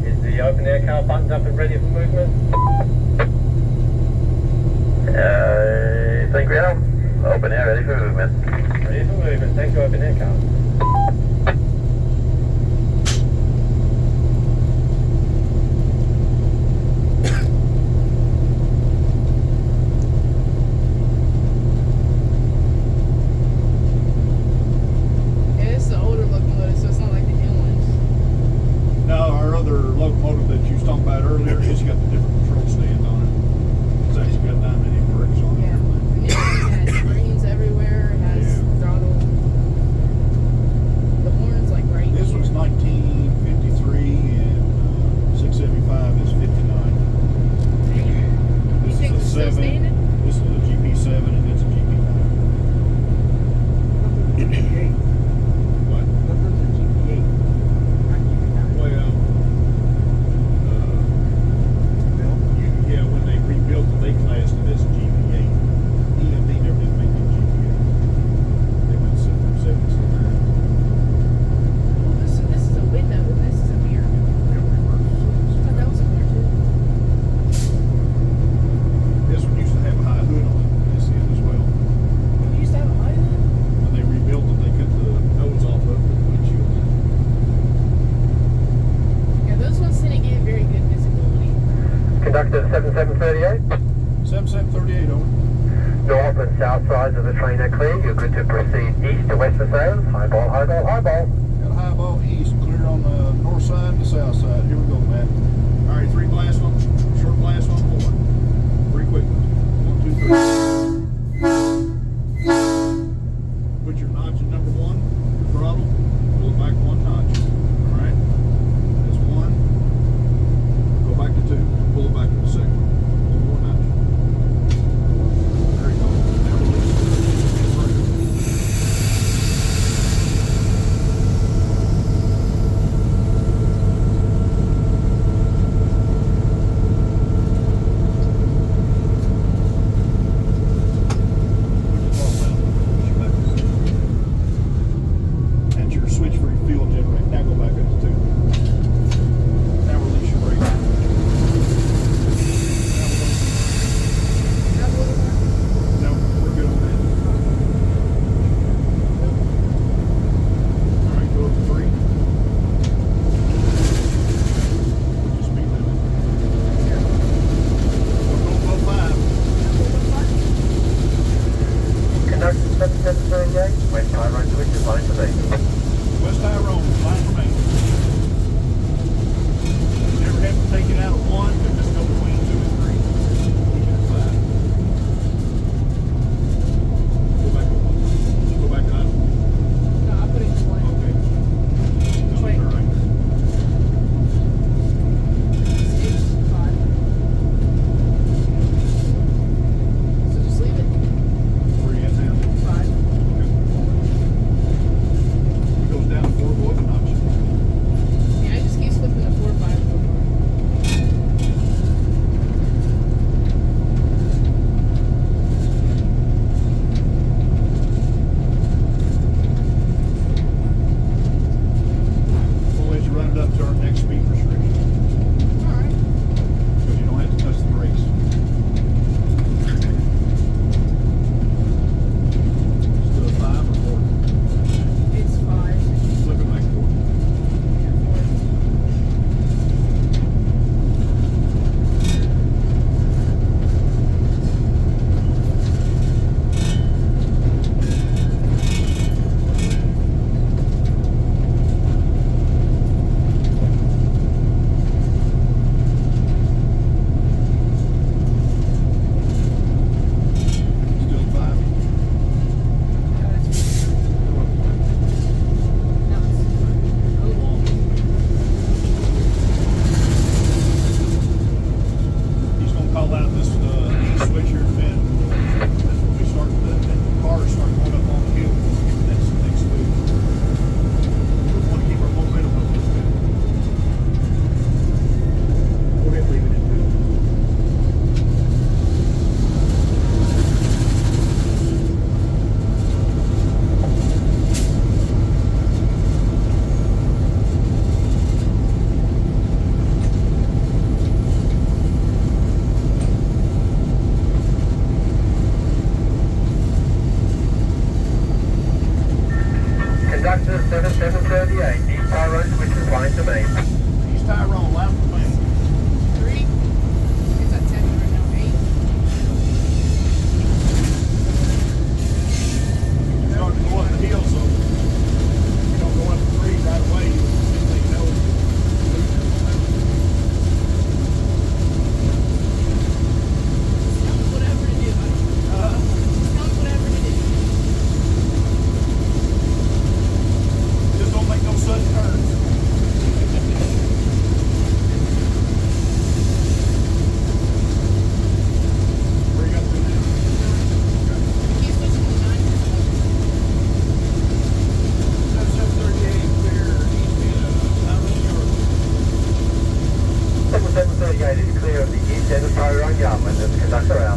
Is the open air car buttoned up and ready for movement? Think we are. Open air, ready for movement. Ready for movement. Thank you, open air car. Locomotive that you was talking about earlier, it's got the different control stand on it. It's actually got dynamic brakes on it. Yeah, the new one has screens everywhere, it has throttle. The horn's like right This here. was 1953 and 675 is 59. You think it's still standing? This is a GP7 and it's a GP9. GP8. What? What was a GP8? Not GP9. Well, yeah, when they rebuilt it, they classed it as a GP8. EMD never did make it GP8. They went from 7 to 9. Well, this is a window and this is a mirror. I thought that was a mirror too. This one used to have a high hood on it, this end as well. You used to have a high hood? When they rebuilt it, they cut the nose off of the windshield. Yeah, those ones didn't give very good visibility. Conductor 7738. 7738 over. North and south sides of the train are clear. You're good to proceed east to west for sales. High ball, high ball, high ball. Got a high ball east, clear on the north side and the south side. Here we go, Matt. All right, 3 glass on, short glass on board. 3 quick ones. 1, 2, 3. Put your notch in number 1, your throttle, pull it back 1 notch. All right? That's 1. Go back to 2. Pull it back to the second. 1 more notch. There you go. Now release. That's your switch for your fuel generator. Now go back up to 2. Now release your brake. No, we're good on that. All right, go up to 3. What's your speed limit? Don't go above 5. Conductor 7738. West Tyrone switch is line to me. West Tyrone, line for me. Never have to take it out of 1, but just go between 2 and 3. Keep it at 5. Go back to 1. Go back to 9. No, I put it in one. Okay. No, Wait. all right. It's 5. So just leave it. Where you at now? 5. Okay. It goes down 4, go up a notch. Yeah, I just keep flipping the 4, 5, 4, 5. We'll let you run it up to our next speed restriction. Alright. Because you don't have to touch the brakes. Still a 5 or 4? It's 5. Flip it back 4. Yeah, 4. Conductor out.